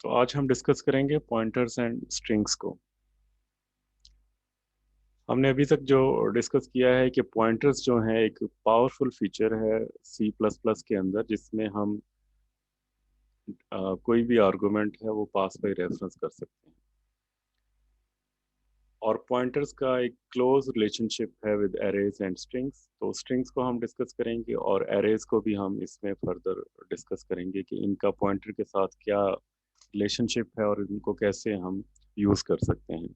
तो आज हम डिस्कस करेंगे पॉइंटर्स एंड स्ट्रिंग्स को। हमने अभी तक जो डिस्कस किया है कि पॉइंटर्स जो हैं एक पावरफुल फीचर है सी प्लस प्लस के अंदर, जिसमें हम कोई भी आर्गुमेंट है वो पास बाय रेफरेंस कर सकते हैं। और पॉइंटर्स का एक क्लोज रिलेशनशिप है विद एरेज एंड स्ट्रिंग्स। तो स्ट्रिंग्स को हम डिस्कस करेंगे और एरेज को भी हम इसमें फर्दर डिस्कस करेंगे कि इनका पॉइंटर के साथ क्या रिलेशनशिप है और इनको कैसे हम यूज़ कर सकते हैं।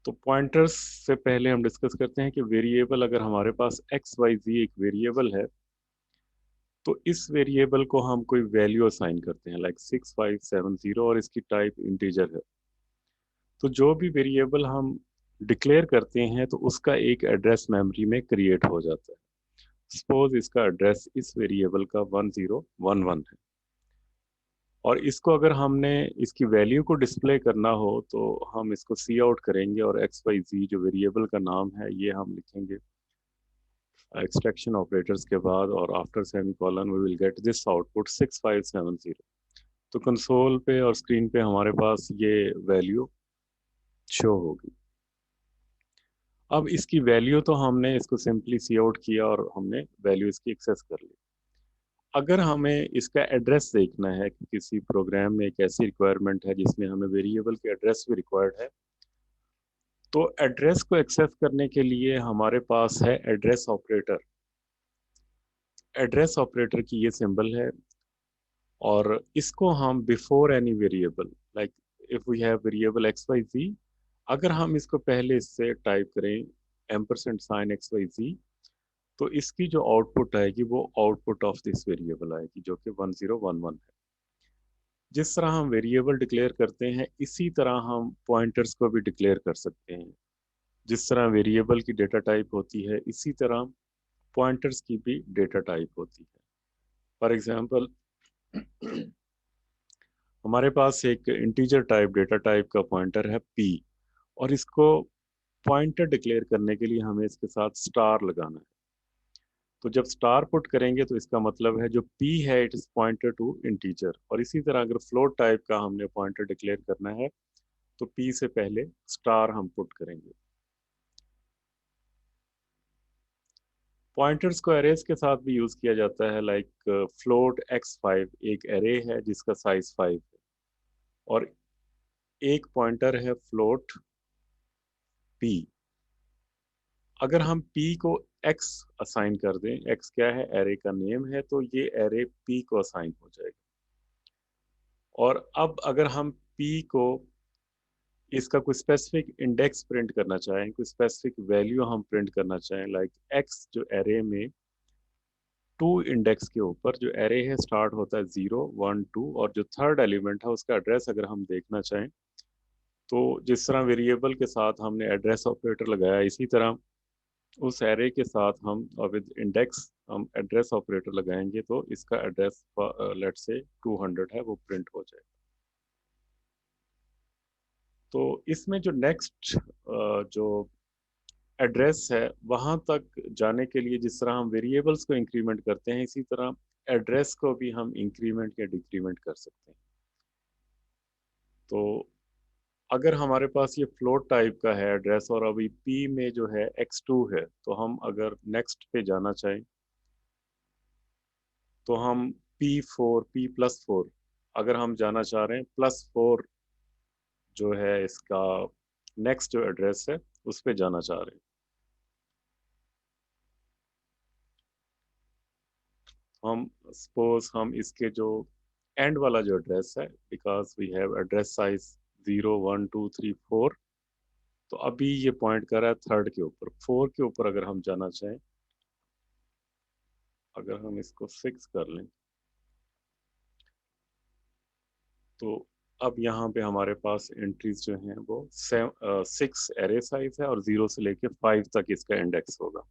तो पॉइंटर्स से पहले हम डिस्कस करते हैं कि वेरिएबल, अगर हमारे पास एक्स वाई जी एक वेरिएबल है, तो इस वेरिएबल को हम कोई वैल्यू असाइन करते हैं लाइक 6570 और इसकी टाइप इंटीजर है। तो जो भी वेरिएबल हम डिक्लेयर करते हैं तो उसका एक एड्रेस मेमोरी में क्रिएट हो जाता है। सपोज इसका एड्रेस इस वेरिएबल का 1011 है, और इसको अगर हमने इसकी वैल्यू को डिस्प्ले करना हो तो हम इसको सी आउट करेंगे और एक्स वाई जी जो वेरिएबल का नाम है ये हम लिखेंगे एक्सट्रैक्शन ऑपरेटर्स के बाद, और after semicolon we will get this output 6570। तो कंसोल पे और स्क्रीन पे हमारे पास ये वैल्यू शो होगी। अब इसकी वैल्यू तो हमने इसको सिंपली सी आउट किया और हमने वैल्यू इसकी एक्सेस कर ली। अगर हमें इसका एड्रेस देखना है कि किसी प्रोग्राम में एक ऐसी रिक्वायरमेंट है जिसमें हमें वेरिएबल के एड्रेस भी रिक्वायर्ड है, तो एड्रेस को एक्सेस करने के लिए हमारे पास है एड्रेस ऑपरेटर। एड्रेस ऑपरेटर की ये सिंबल है, और इसको हम before any variable like if we have variable x y z, अगर हम इसको पहले इससे टाइप करें ampersand sign x y z, तो इसकी जो आउटपुट आएगी वो आउटपुट ऑफ दिस वेरिएबल आएगी जो कि 1011 है। जिस तरह हम वेरिएबल डिक्लेयर करते हैं इसी तरह हम पॉइंटर्स को भी डिक्लेयर कर सकते हैं। जिस तरह वेरिएबल की डेटा टाइप होती है इसी तरह पॉइंटर्स की भी डेटा टाइप होती है। फॉर एग्जांपल हमारे पास एक इंटीजर टाइप डेटा टाइप का पॉइंटर है पी, और इसको पॉइंटर डिक्लेयर करने के लिए हमें इसके साथ स्टार लगाना है। तो जब स्टार पुट करेंगे तो इसका मतलब है जो p है it is pointer to integer. और इसी तरह अगर फ्लोट टाइप का हमने पॉइंटर डिक्लेयर करना है तो p से पहले स्टार हम पुट करेंगे। पॉइंटर्स को एरेज के साथ भी यूज किया जाता है लाइक फ्लोट x5 एक एरे है जिसका साइज 5 है, और एक पॉइंटर है फ्लोट p। अगर हम p को x असाइन कर दें, x क्या है, एरे का नेम है, तो ये एरे p को असाइन हो जाएगा। और अब अगर हम p को इसका कोई स्पेसिफिक इंडेक्स प्रिंट करना चाहें, कोई स्पेसिफिक वैल्यू हम प्रिंट करना चाहें लाइक x जो एरे में 2 इंडेक्स के ऊपर जो एरे है स्टार्ट होता है 0 1 2, और जो थर्ड एलिमेंट है उसका एड्रेस अगर हम देखना चाहें, तो जिस तरह वेरिएबल के साथ हमने एड्रेस ऑपरेटर लगाया इसी तरह उस एरे के साथ हम विद इंडेक्स हम एड्रेस ऑपरेटर लगाएंगे तो इसका एड्रेस लेट से 200 है वो प्रिंट हो जाएगा। तो इसमें जो नेक्स्ट जो एड्रेस है वहां तक जाने के लिए जिस तरह हम वेरिएबल्स को इंक्रीमेंट करते हैं इसी तरह एड्रेस को भी हम इंक्रीमेंट या डिक्रीमेंट कर सकते हैं। तो अगर हमारे पास ये फ्लोट टाइप का है एड्रेस और अभी p में जो है x2 है, तो हम अगर नेक्स्ट पे जाना चाहें तो हम p+4 अगर हम जाना चाह रहे हैं +4 जो है इसका नेक्स्ट जो एड्रेस है उस पे जाना चाह रहे हैं। हम सपोज हम इसके जो एंड वाला जो एड्रेस है, because we have address size 0 1 2 3 4, तो अभी ये पॉइंट कर रहा है थर्ड के ऊपर, 4 के ऊपर अगर हम जाना चाहें, अगर हम इसको 6 कर लें तो अब यहाँ पे हमारे पास एंट्रीज जो हैं वो 6 एरे साइज है और 0 से लेके 5 तक इसका इंडेक्स होगा।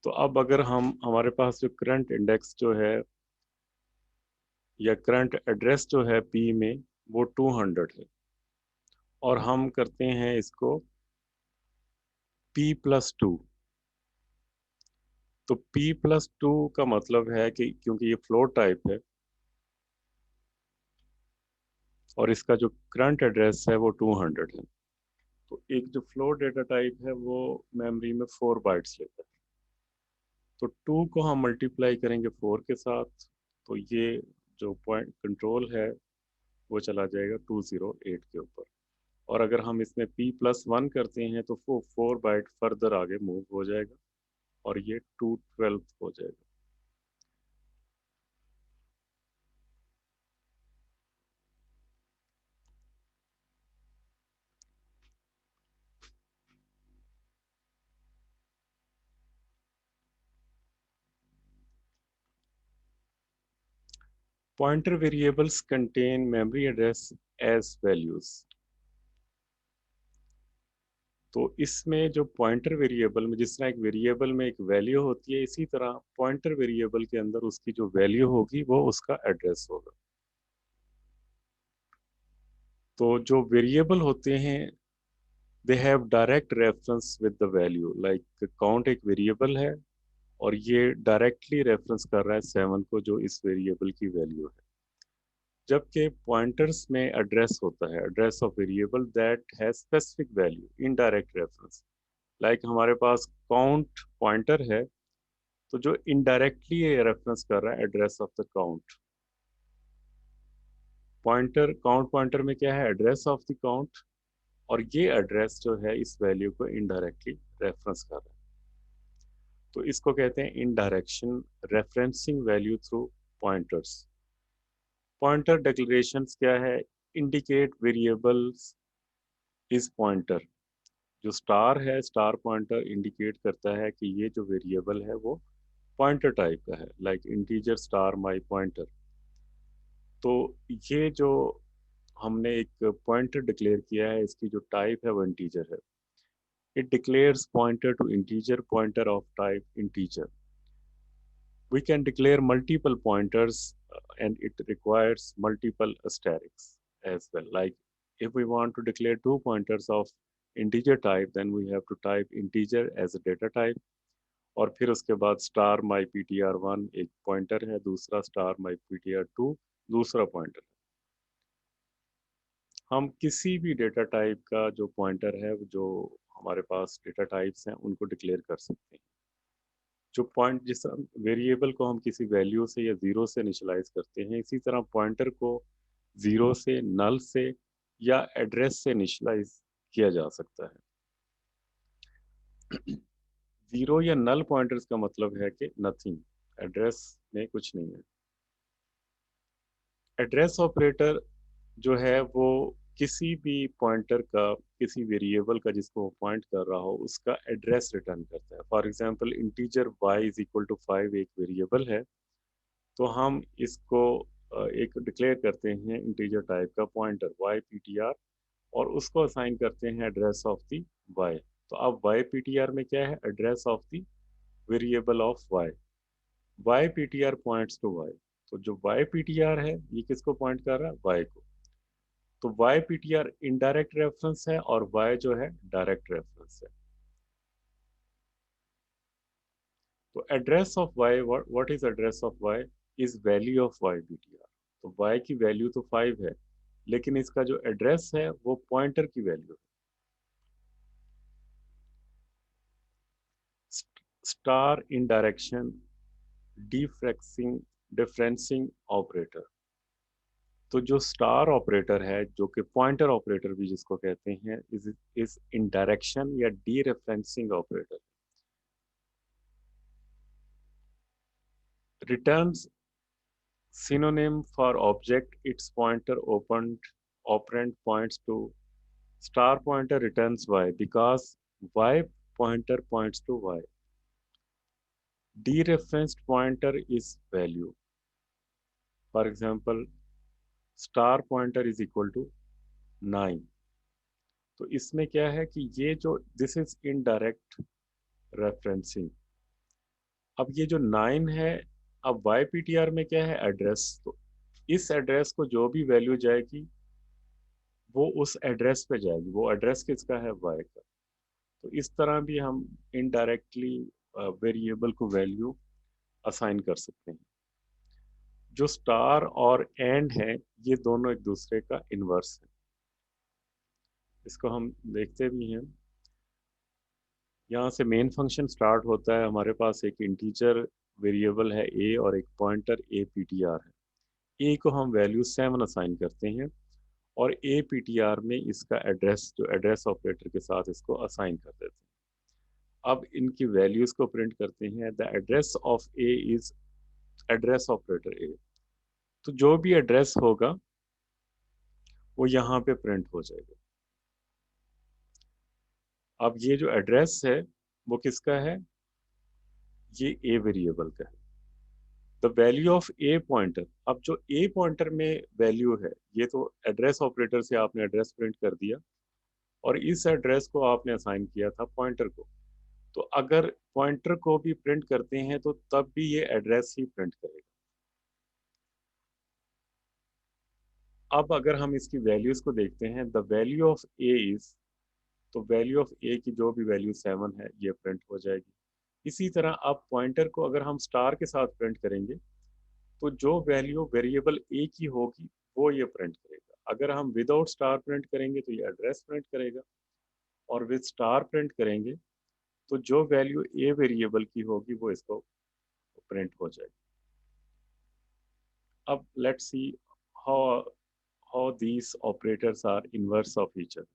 तो अब अगर हम हमारे पास जो करंट इंडेक्स जो है या करंट एड्रेस जो है पी में वो 200 है, और हम करते हैं इसको p+2, तो p+2 का मतलब है कि क्योंकि ये फ्लोट टाइप है और इसका जो करंट एड्रेस है वो 200 है। तो एक जो फ्लोट डेटा टाइप है वो मेमोरी में 4 बाइट्स लेता है। तो 2 को हम मल्टीप्लाई करेंगे 4 के साथ, तो ये जो पॉइंट कंट्रोल है वो चला जाएगा 208 के ऊपर। और अगर हम इसमें P+1 करते हैं तो वो 4 बाइट फर्दर आगे मूव हो जाएगा और ये 212 हो जाएगा। Pointer variables contain memory address as values। तो इसमें जो पॉइंटर वेरिएबल में, जिस तरह एक वेरिएबल में एक वैल्यू होती है, इसी तरह पॉइंटर वेरिएबल के अंदर उसकी जो वैल्यू होगी वो उसका एड्रेस होगा। तो जो वेरिएबल होते हैं they have direct reference with the value. Like count एक वेरिएबल है और ये डायरेक्टली रेफरेंस कर रहा है 7 को, जो इस वेरिएबल की वैल्यू है। जबकि पॉइंटर्स में एड्रेस होता है, address of variable that has specific value, indirect reference. Like हमारे पास काउंट पॉइंटर है, तो जो इनडायरेक्टली ये रेफरेंस कर रहा है address of the count. Pointer, count pointer में क्या है, एड्रेस ऑफ द काउंट, और ये एड्रेस जो है इस वैल्यू को इनडायरेक्टली रेफरेंस कर रहा है। तो इसको कहते हैं indirection referencing value through pointers. Pointer declarations क्या है, इंडिकेट वेरिएबल्स इज पॉइंटर। जो स्टार है, स्टार पॉइंटर इंडिकेट करता है कि ये जो वेरिएबल है वो पॉइंटर टाइप का है, लाइक इंटीजर स्टार माई पॉइंटर। तो ये जो हमने एक पॉइंटर डिक्लेयर किया है, इसकी जो टाइप है वो इंटीजर है। It declares pointer to integer pointer of type integer. We can declare multiple pointers and it requires multiple asterisks as well. Like if we want to declare 2 pointers of integer type, then we have to type integer as a data type। और फिर उसके बाद star माई ptr1 एक pointer है, दूसरा star माई ptr2 दूसरा pointer है। हम किसी भी डेटा टाइप का जो पॉइंटर है, जो हमारे पास डेटा टाइप्स हैं, उनको डिक्लेयर कर सकते हैं। जो पॉइंट, जिस वेरिएबल को हम किसी वैल्यू से या जीरो से इनिशियलाइज करते हैं, इसी तरह पॉइंटर को जीरो से, नल से या एड्रेस से इनिशियलाइज किया जा सकता है। जीरो या नल पॉइंटर्स का मतलब है कि नथिंग, एड्रेस में कुछ नहीं है। एड्रेस ऑपरेटर जो है वो किसी भी पॉइंटर का, किसी वेरिएबल का जिसको वो पॉइंट कर रहा हो, उसका एड्रेस रिटर्न करता है। For example integer y is equal to 5 एक वेरिएबल है, तो हम इसको एक डिक्लेयर करते हैं इंटीजर टाइप का पॉइंटर yptr, और उसको असाइन करते हैं एड्रेस ऑफ दी y। तो अब yptr में क्या है, address of the variable of y। yptr points to y। तो जो yptr है ये किसको पॉइंट कर रहा है, y को। तो yptr इनडायरेक्ट रेफरेंस है और y जो है डायरेक्ट रेफरेंस है। तो address of y, what is address of y, is value of yptr। तो y की वैल्यू तो 5 है, लेकिन इसका जो एड्रेस है वो पॉइंटर की वैल्यू है। Star indirection dereferencing differencing operator. तो जो स्टार ऑपरेटर है, जो कि पॉइंटर ऑपरेटर भी जिसको कहते हैं, इज इन डायरेक्शन या D referencing operator, returns synonym for object its pointer opened operand points to star pointer returns y because y pointer points to y। Dereferenced pointer is value। For example, star pointer is equal to 9। तो इसमें क्या है कि ये जो this is indirect referencing. अब ये जो 9 है, अब YPTR में क्या है, एड्रेस। तो इस एड्रेस को जो भी वैल्यू जाएगी वो उस एड्रेस पे जाएगी। वो एड्रेस किसका है, y का। तो इस तरह भी हम इनडायरेक्टली वेरिएबल को वैल्यू असाइन कर सकते हैं। जो स्टार और एंड है, ये दोनों एक दूसरे का इन्वर्स है। इसको हम देखते भी हैं। यहाँ से मेन फंक्शन स्टार्ट होता है, हमारे पास एक इंटीजर वेरिएबल है ए और एक pointer A P T are है। ए को हम वैल्यू 7 असाइन करते हैं और ए पी टी आर में इसका एड्रेस, जो एड्रेस ऑपरेटर के साथ इसको असाइन कर देते हैं। अब इनकी वैल्यूज को प्रिंट करते हैं। The address of a is address operator a. तो जो भी एड्रेस होगा वो यहाँ पे प्रिंट हो जाएगा। अब ये जो एड्रेस है वो किसका है? ये ए वेरिएबल का है। The value of A pointer, अब जो ए पॉइंटर में वैल्यू है, ये तो एड्रेस ऑपरेटर से आपने एड्रेस प्रिंट कर दिया और इस एड्रेस को आपने असाइन किया था पॉइंटर को। तो अगर पॉइंटर को भी प्रिंट करते हैं तो तब भी ये एड्रेस ही प्रिंट करेगा। अब अगर हम इसकी वैल्यूज को देखते हैं, the value of a is, तो वैल्यू ऑफ ए की जो भी वैल्यू 7 है ये प्रिंट हो जाएगी। इसी तरह अब पॉइंटर को अगर हम स्टार के साथ प्रिंट करेंगे तो जो वैल्यू वेरिएबल ए की होगी वो ये प्रिंट करेगा। अगर हम विदाउट स्टार प्रिंट करेंगे तो ये एड्रेस प्रिंट करेगा, और विद स्टार प्रिंट करेंगे तो जो वैल्यू ए वेरिएबल की होगी वो इसको प्रिंट हो जाएगी। अब let's see how how these operators are inverse of each other.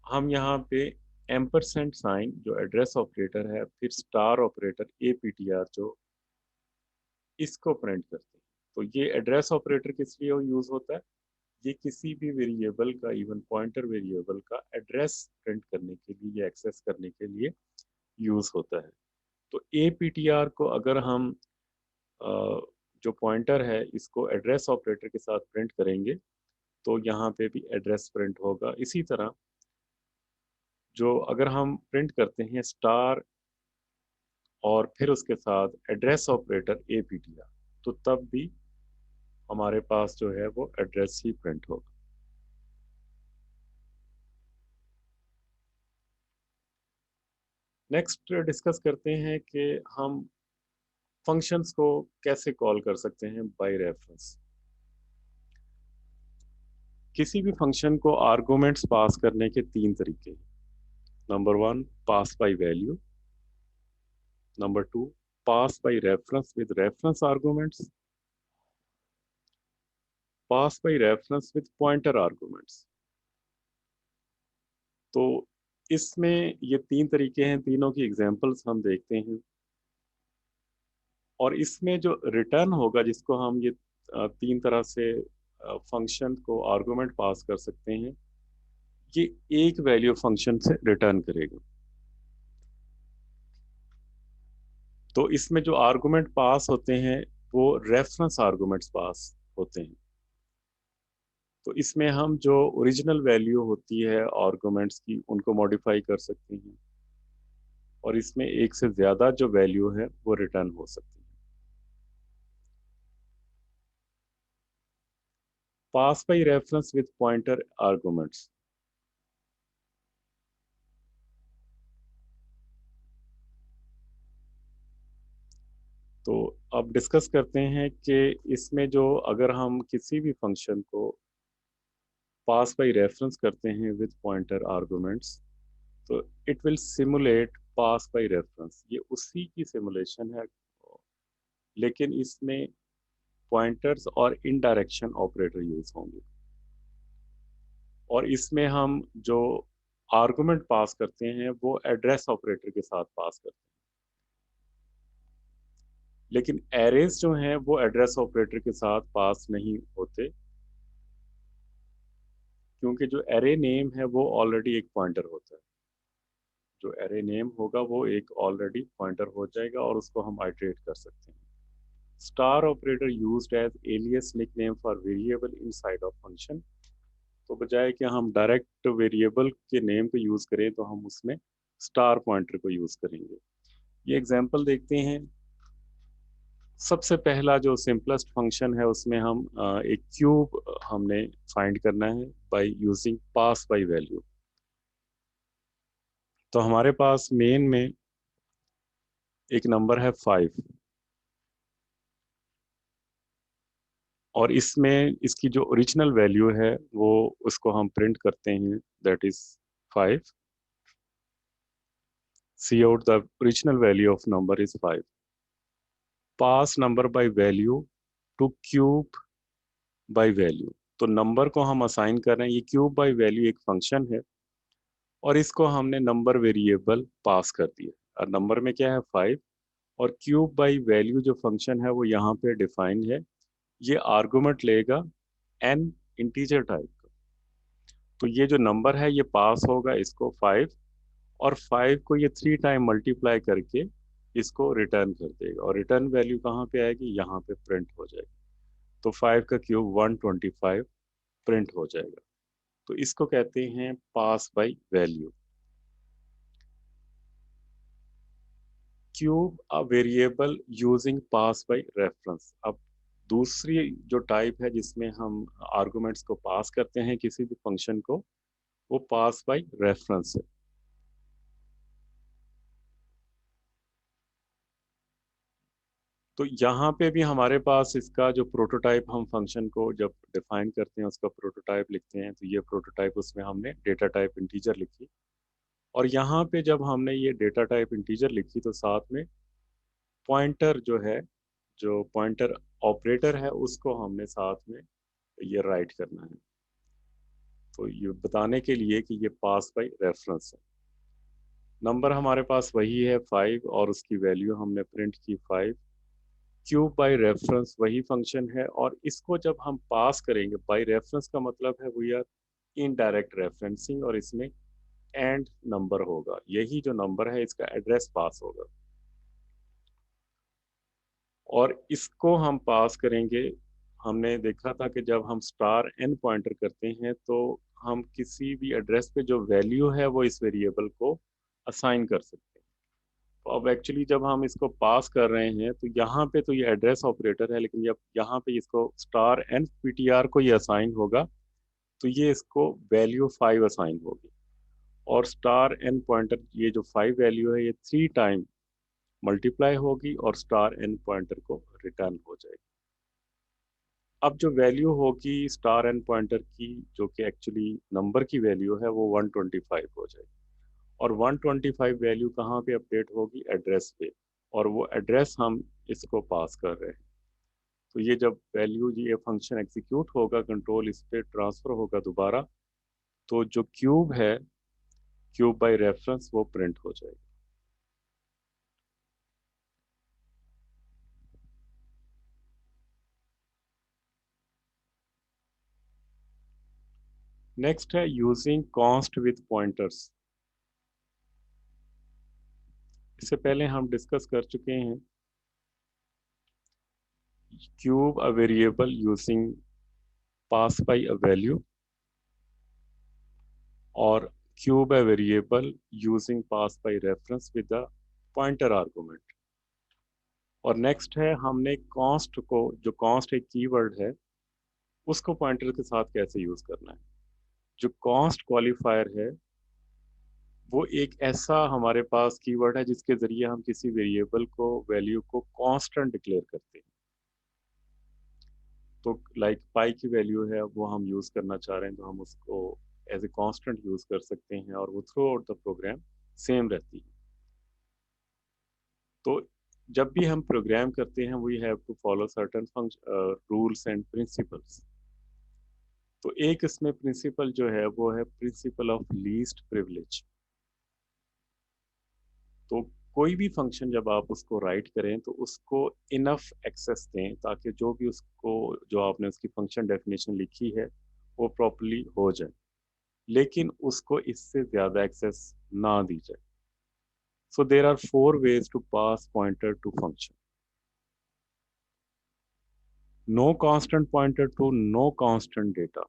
हम यहाँ पे एम्परसेंट साइन जो एड्रेस ऑपरेटर है, फिर star operator A P T R जो इसको प्रिंट करते हैं। तो ये एड्रेस ऑपरेटर किस लिए यूज होता है? ये किसी भी वेरिएबल का, इवन पॉइंटर वेरिएबल का एड्रेस प्रिंट करने के लिए या एक्सेस करने के लिए यूज होता है। तो ए पी टी आर को अगर हम जो पॉइंटर है इसको एड्रेस ऑपरेटर के साथ प्रिंट करेंगे तो यहाँ पे भी एड्रेस प्रिंट होगा। इसी तरह जो अगर हम प्रिंट करते हैं स्टार और फिर उसके साथ address operator A P T are, तो तब भी हमारे पास जो है वो एड्रेस ही प्रिंट होगा। नेक्स्ट डिस्कस करते हैं कि हम फंक्शंस को कैसे कॉल कर सकते हैं बाय रेफरेंस। किसी भी फंक्शन को आर्गुमेंट्स पास करने के 3 तरीके हैं। Number 1, pass by value. Number 2, pass by reference with reference arguments. Pass by reference with pointer arguments. तो इसमें ये 3 तरीके हैं, तीनों की एग्जांपल्स हम देखते हैं। और इसमें जो रिटर्न होगा, जिसको हम ये 3 तरह से फंक्शन को आर्गुमेंट पास कर सकते हैं, ये एक वैल्यू फंक्शन से रिटर्न करेगा। तो इसमें जो आर्गुमेंट पास होते हैं वो रेफरेंस आर्गुमेंट्स पास होते हैं। तो इसमें हम जो ओरिजिनल वैल्यू होती है आर्गुमेंट्स की उनको मॉडिफाई कर सकते हैं, और इसमें एक से ज़्यादा जो वैल्यू है वो रिटर्न हो सकती है। Pass by reference with pointer arguments. तो अब डिस्कस करते हैं कि इसमें जो अगर हम किसी भी फंक्शन को पास बाय रेफरेंस करते हैं विद पॉइंटर आर्गुमेंट्स, तो it will simulate pass by reference. ये उसी की सिमुलेशन है, लेकिन इसमें पॉइंटर्स और इनडायरेक्शन ऑपरेटर यूज होंगे। और इसमें हम जो आर्गुमेंट पास करते हैं वो एड्रेस ऑपरेटर के साथ पास करते हैं। लेकिन एरेज जो हैं वो एड्रेस ऑपरेटर के साथ पास नहीं होते, क्योंकि जो एरे नेम है वो ऑलरेडी एक पॉइंटर होता है। जो एरे नेम होगा वो एक ऑलरेडी पॉइंटर हो जाएगा और उसको हम आइटरेट कर सकते हैं। Star operator used as alias nickname for variable inside of function. तो बजाय कि हम डायरेक्ट वेरिएबल के नेम को यूज करें तो हम उसमें स्टार पॉइंटर को यूज करेंगे। ये एग्जांपल देखते हैं। सबसे पहला जो सिंपलेस्ट फंक्शन है उसमें हम एक क्यूब हमने फाइंड करना है by using pass by value. तो हमारे पास मेन में एक नंबर है 5। और इसमें इसकी जो ओरिजिनल वैल्यू है वो उसको हम प्रिंट करते हैं, that is 5. C out the original value of number is 5. Pass number by value to cube by value. तो नंबर को हम असाइन कर रहे हैं, ये क्यूब बाय वैल्यू एक फंक्शन है और इसको हमने नंबर वेरिएबल पास कर दिया. और नंबर में क्या है 5, और क्यूब बाय वैल्यू जो फंक्शन है वो यहाँ पे डिफाइंड है. ये आर्गुमेंट लेगा एन इंटीजर टाइप का. तो ये जो नंबर है ये पास होगा इसको 5, और 5 को ये 3 टाइम मल्टीप्लाई करके इसको रिटर्न कर देगा, और रिटर्न वैल्यू कहाँ पे आएगी, यहाँ पे प्रिंट हो जाएगी. तो 5 का क्यूब 125 प्रिंट हो जाएगा. तो इसको कहते हैं pass by value. Cube a variable using pass by reference. अब दूसरी जो टाइप है जिसमें हम आर्गुमेंट्स को पास करते हैं किसी भी फंक्शन को, वो पास बाय रेफरेंस है. तो यहाँ पे भी हमारे पास इसका जो प्रोटोटाइप, हम फंक्शन को जब डिफाइन करते हैं उसका प्रोटोटाइप लिखते हैं, तो ये प्रोटोटाइप उसमें हमने डेटा टाइप इंटीजर लिखी. और यहाँ पे जब हमने ये डेटा टाइप इंटीजर लिखी तो साथ में पॉइंटर जो है, जो पॉइंटर ऑपरेटर है उसको हमने साथ में ये राइट करना है. तो ये बताने के लिए कि ये पास बाय रेफरेंस है. नंबर हमारे पास वही है 5 और उसकी वैल्यू हमने प्रिंट की 5. क्यूब बाय रेफरेंस वही फंक्शन है, और इसको जब हम पास करेंगे, बाय रेफरेंस का मतलब है वी आर इनडायरेक्ट रेफरेंसिंग, और इसमें एंड नंबर होगा, यही जो नंबर है इसका एड्रेस पास होगा. और इसको हम पास करेंगे. हमने देखा था कि जब हम स्टार एन पॉइंटर करते हैं तो हम किसी भी एड्रेस पे जो वैल्यू है वो इस वेरिएबल को असाइन कर सकते हैं. तो अब एक्चुअली जब हम इसको पास कर रहे हैं तो यहाँ पे तो ये एड्रेस ऑपरेटर है, लेकिन जब यहाँ पे इसको स्टार एन पीटीआर को ये असाइन होगा तो ये इसको वैल्यू 5 असाइन होगी. और स्टार एन पॉइंटर, ये जो 5 वैल्यू है ये 3 टाइम मल्टीप्लाई होगी और स्टार एन पॉइंटर को रिटर्न हो जाएगी. अब जो वैल्यू होगी स्टार एन पॉइंटर की, जो कि एक्चुअली नंबर की वैल्यू है, वो 125 हो जाएगी. और 125 वैल्यू कहाँ पे अपडेट होगी, एड्रेस पे. और वो एड्रेस हम इसको पास कर रहे हैं. तो ये जब वैल्यू, ये फंक्शन एग्जीक्यूट होगा, कंट्रोल इस पे ट्रांसफर होगा दोबारा, तो जो क्यूब है, क्यूब बाय रेफरेंस, वो प्रिंट हो जाएगा. नेक्स्ट है यूजिंग कॉन्स्ट विद पॉइंटर्स. इससे पहले हम डिस्कस कर चुके हैं cube a variable using pass by a value, और cube a variable using pass by reference with the pointer argument. और नेक्स्ट है हमने कॉन्स्ट को, जो कॉन्स्ट एक कीवर्ड है, उसको पॉइंटर के साथ कैसे यूज करना है. जो कॉन्स्ट क्वालिफायर है वो एक ऐसा हमारे पास कीवर्ड है जिसके जरिए हम किसी वेरिएबल को, वैल्यू को कांस्टेंट डिक्लेयर करते हैं. तो लाइक पाई की वैल्यू है, वो हम यूज करना चाह रहे हैं तो हम उसको एज ए कांस्टेंट यूज कर सकते हैं, और वो throughout the program same रहती है. तो जब भी हम प्रोग्राम करते हैं we have to follow certain rules and principles. तो एक इसमें प्रिंसिपल जो है वो है प्रिंसिपल ऑफ लीस्ट प्रिविलेज. तो कोई भी फंक्शन जब आप उसको राइट करें तो उसको इनफ एक्सेस दें ताकि जो भी उसको, जो आपने उसकी फंक्शन डेफिनेशन लिखी है वो प्रॉपरली हो जाए, लेकिन उसको इससे ज़्यादा एक्सेस ना दी जाए. So there are 4 ways to pass pointer to function. No constant pointer to no constant data.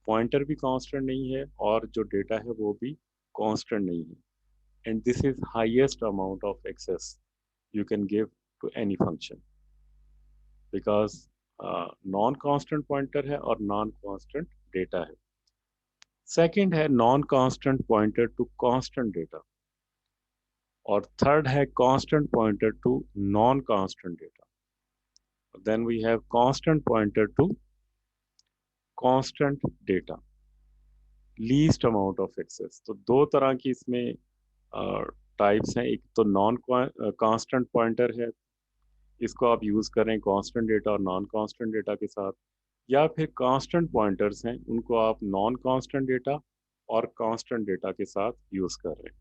Pointer भी कांस्टेंट नहीं है और जो डेटा है वो भी कांस्टेंट नहीं है. And this is highest amount of access you can give to any function, because non constant pointer है और नॉन कांस्टेंट डेटा है. सेकंड है non constant pointer to constant data, और थर्ड है constant pointer to non constant data. Then we have constant pointer to constant data, least amount of access. तो दो तरह की इसमें टाइप्स हैं। एक तो नॉन कांस्टेंट पॉइंटर है, इसको आप यूज करें कांस्टेंट डेटा और नॉन कांस्टेंट डेटा के साथ, या फिर कांस्टेंट पॉइंटर्स हैं, उनको आप नॉन कांस्टेंट डेटा और कांस्टेंट डेटा के साथ यूज कर रहे हैं।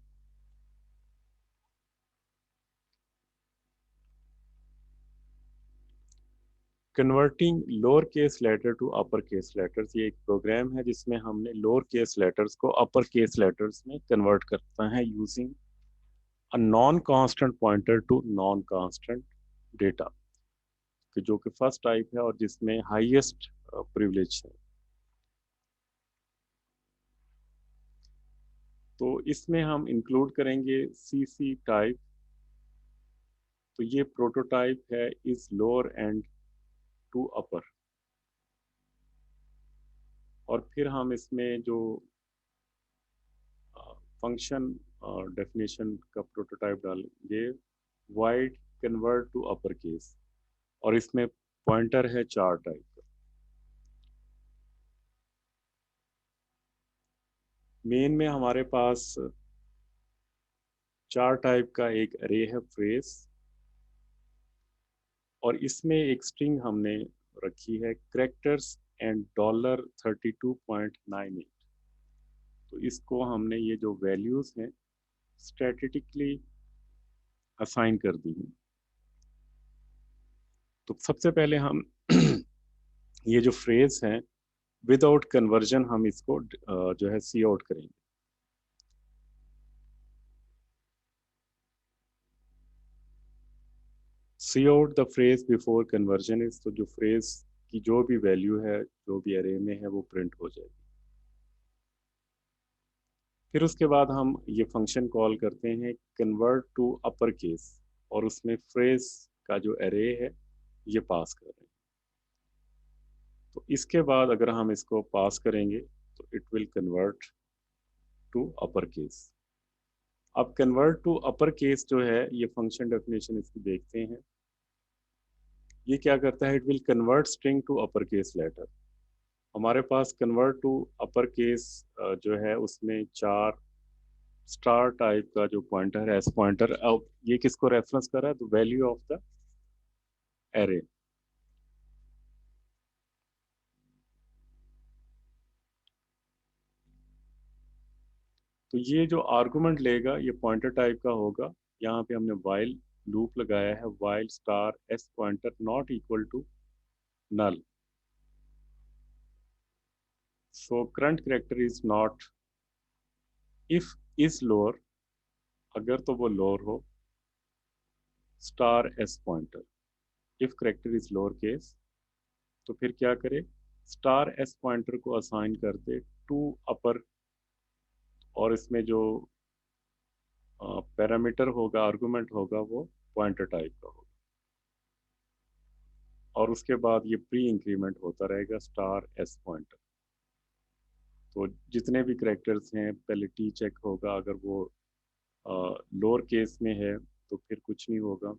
Converting lower case letter to upper case letters, ये एक प्रोग्राम है जिसमें हमने लोअर केस लेटर्स को अपर केस लेटर्स में कन्वर्ट करता है using a non constant pointer to non constant data, कि जो कि फर्स्ट टाइप है और जिसमें हाईएस्ट प्रिविलेज है। तो इसमें हम इंक्लूड करेंगे सीसी टाइप। तो ये प्रोटोटाइप है is lower and to upper, और फिर हम इसमें जो फंक्शन डेफिनेशन का प्रोटोटाइप डालेंगे void convert to upper case, और इसमें पॉइंटर है 4 टाइप का। मेन में हमारे पास 4 टाइप का एक अरे है फ्रेज, और इसमें एक स्ट्रिंग हमने रखी है करेक्टर्स एंड $32.98। तो इसको हमने ये जो वैल्यूज हैं स्टैटिस्टिकली असाइन कर दी हैं। तो सबसे पहले हम ये जो फ्रेज है विदाउट कन्वर्जन हम इसको जो है सी आउट करेंगे। C out the phrase before conversion is, तो जो फ्रेज की जो भी वैल्यू है जो भी अरे में है वो प्रिंट हो जाएगी। फिर उसके बाद हम ये फंक्शन कॉल करते हैं कन्वर्ट टू अपर केस, और उसमें फ्रेज का जो अरे है ये पास कर रहे हैं। तो इसके बाद अगर हम इसको पास करेंगे तो it will convert to upper case. अब कन्वर्ट टू अपर केस जो है ये फंक्शन डेफिनेशन इसकी देखते हैं। ये क्या करता है, it will convert string to upper case letter. हमारे पास कन्वर्ट टू अपर केस जो है उसमें 4 स्टार टाइप का जो पॉइंटर है एस पॉइंटर, अब ये किसको रेफरेंस कर रहा है, तो वैल्यू ऑफ द एरे। तो ये जो आर्गुमेंट लेगा ये पॉइंटर टाइप का होगा। यहाँ पे हमने वाइल लूप लगाया है, while star S pointer not equal to null, so current character is not, if is lower, अगर तो वो लोअर हो, star S pointer, if character is lower case, तो फिर क्या करे, स्टार एस पॉइंटर को असाइन कर दे टू अपर, और इसमें जो पैरामीटर होगा आर्गुमेंट होगा वो पॉइंटर टाइप का होगा, और उसके बाद ये प्री इंक्रीमेंट होता रहेगा स्टार एस पॉइंटर। तो जितने भी करेक्टर्स हैं पहले टी चेक होगा, अगर वो लोअर केस में है तो फिर कुछ नहीं होगा,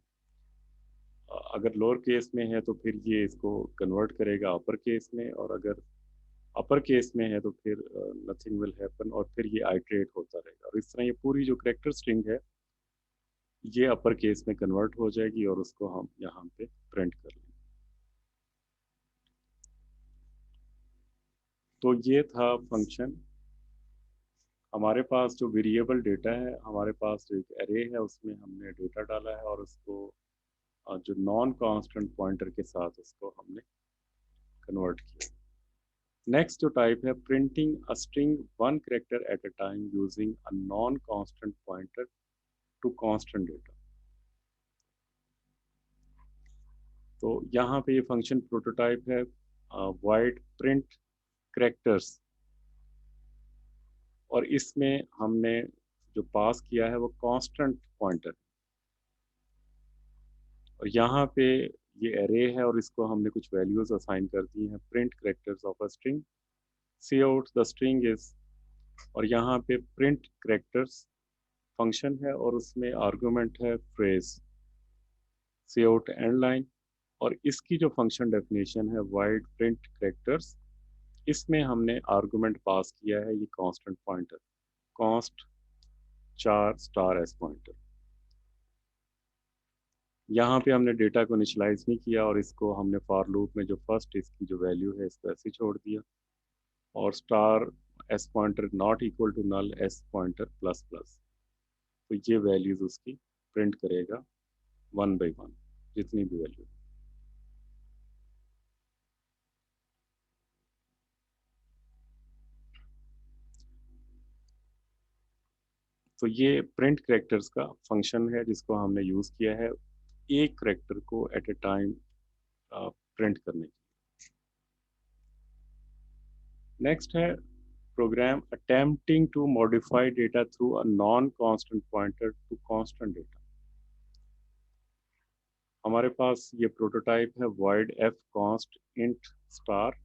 अगर लोअर केस में है तो फिर ये इसको कन्वर्ट करेगा अपर केस में, और अगर अपर केस में है तो फिर नथिंग विल हैपन, और फिर ये आइट्रेट होता रहेगा, और इस तरह ये पूरी जो करेक्टर स्ट्रिंग है ये अपर केस में कन्वर्ट हो जाएगी, और उसको हम यहाँ पे प्रिंट कर लेंगे। तो ये था फंक्शन। हमारे पास जो वेरिएबल डेटा है, हमारे पास जो एक एरे है उसमें हमने डेटा डाला है, और उसको जो नॉन कांस्टेंट पॉइंटर के साथ उसको हमने कन्वर्ट किया। नेक्स्ट जो टाइप है printing a string one character at a time using a non constant pointer to constant data. तो यहाँ पे ये फंक्शन प्रोटोटाइप है वाइड प्रिंट करेक्टर्स, और इसमें हमने जो पास किया है वो कांस्टेंट पॉइंटर, और यहाँ पे ये एरे है और इसको हमने कुछ वैल्यूज असाइन कर दी हैं, print characters of a string, C out the string is, और यहाँ पे प्रिंट करेक्टर्स फंक्शन है और उसमें आर्गुमेंट है phrase, C out end line, और इसकी जो फंक्शन डेफिनेशन है वाइड प्रिंट कैरेक्टर्स, इसमें हमने आर्गुमेंट पास किया है ये constant pointer, const char star S pointer. यहाँ पे हमने डेटा को इनिशियलाइज नहीं किया और इसको हमने फॉर लूप में जो फर्स्ट इसकी जो वैल्यू है इसको ऐसे छोड़ दिया, और star S pointer not equal to null S pointer plus plus, तो ये वैल्यूज उसकी प्रिंट करेगा 1 by 1 जितनी भी वैल्यू। तो ये प्रिंट करेक्टर्स का फंक्शन है जिसको हमने यूज़ किया है एक करेक्टर को एट ए टाइम प्रिंट करने की। नेक्स्ट है program attempting to modify data through a non constant pointer to constant data. हमारे पास ये प्रोटोटाइप है void f const int star.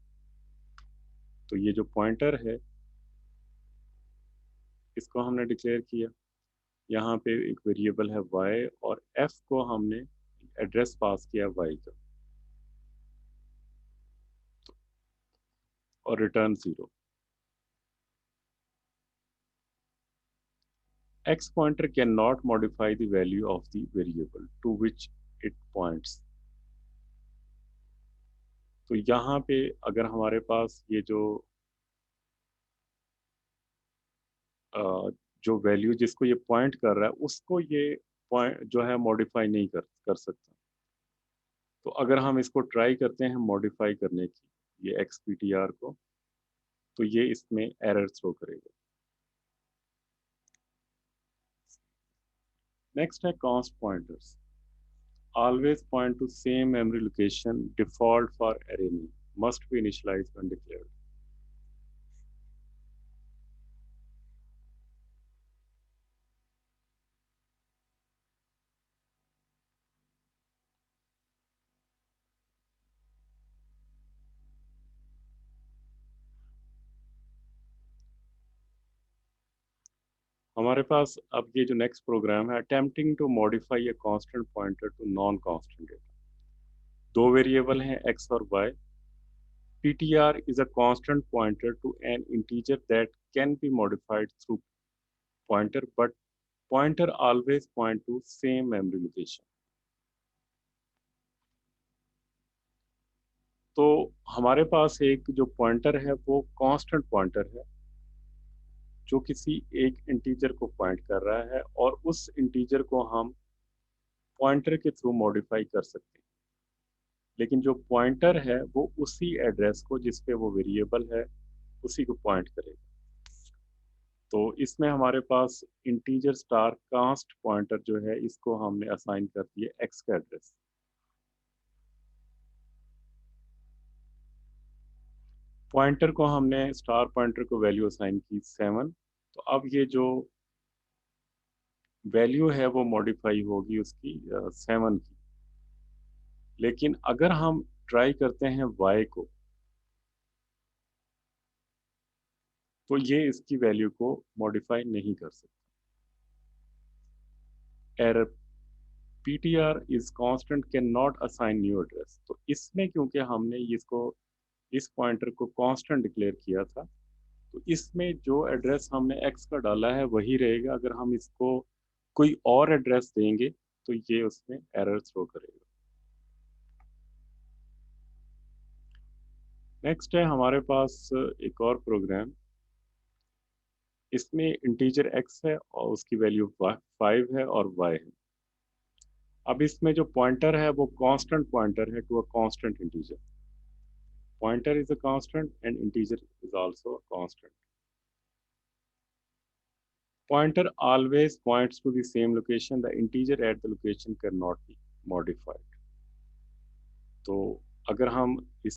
तो ये जो पॉइंटर है इसको हमने डिक्लेयर किया, यहाँ पे एक वेरिएबल है y और f को हमने एड्रेस पास किया y का और return 0। x pointer cannot modify the value of the variable to which it points। तो यहाँ पे अगर हमारे पास ये जो वैल्यू जिसको ये पॉइंट कर रहा है उसको ये पॉइंट जो है मॉडिफाई नहीं कर सकता। तो अगर हम इसको ट्राई करते हैं मॉडिफाई करने की ये XPTR को, तो ये इसमें एरर थ्रो करेगा। नेक्स्ट है const pointers always point to same memory location default for array name must be initialized when declared। हमारे पास अब ये जो नेक्स्ट प्रोग्राम है attempting to modify a constant pointer to non constant data. दो variable हैं x और y। ptr is a constant pointer to an integer that can be modified through pointer, but pointer always point to same memory location। तो हमारे पास एक जो pointer है वो constant pointer है जो किसी एक इंटीजर को पॉइंट कर रहा है और उस इंटीजर को हम पॉइंटर के थ्रू मॉडिफाई कर सकते हैं, लेकिन जो पॉइंटर है वो उसी एड्रेस को जिस पे वो वेरिएबल है उसी को पॉइंट करेगा। तो इसमें हमारे पास इंटीजर स्टार कास्ट पॉइंटर जो है इसको हमने असाइन कर दिया एक्स का एड्रेस। पॉइंटर को हमने स्टार पॉइंटर को वैल्यू असाइन की 7। तो अब ये जो वैल्यू है वो मॉडिफाई होगी उसकी 7 की। लेकिन अगर हम ट्राई करते हैं y को, तो ये इसकी वैल्यू को मॉडिफाई नहीं कर सकता। Error ptr is constant cannot assign new address। तो इसमें क्योंकि हमने इसको इस पॉइंटर को कांस्टेंट डिक्लेयर किया था, तो इसमें जो एड्रेस हमने x का डाला है वही रहेगा। अगर हम इसको कोई और एड्रेस देंगे तो ये उसमें एरर थ्रो करेगा। नेक्स्ट है हमारे पास एक और प्रोग्राम, इसमें इंटीजर x है और उसकी वैल्यू 5 है और y है। अब इसमें जो पॉइंटर है वो कांस्टेंट पॉइंटर है to a constant integer. Pointer is a constant and integer is also a constant। Pointer always points to the same location। The integer at the location cannot be modified। तो अगर हम इस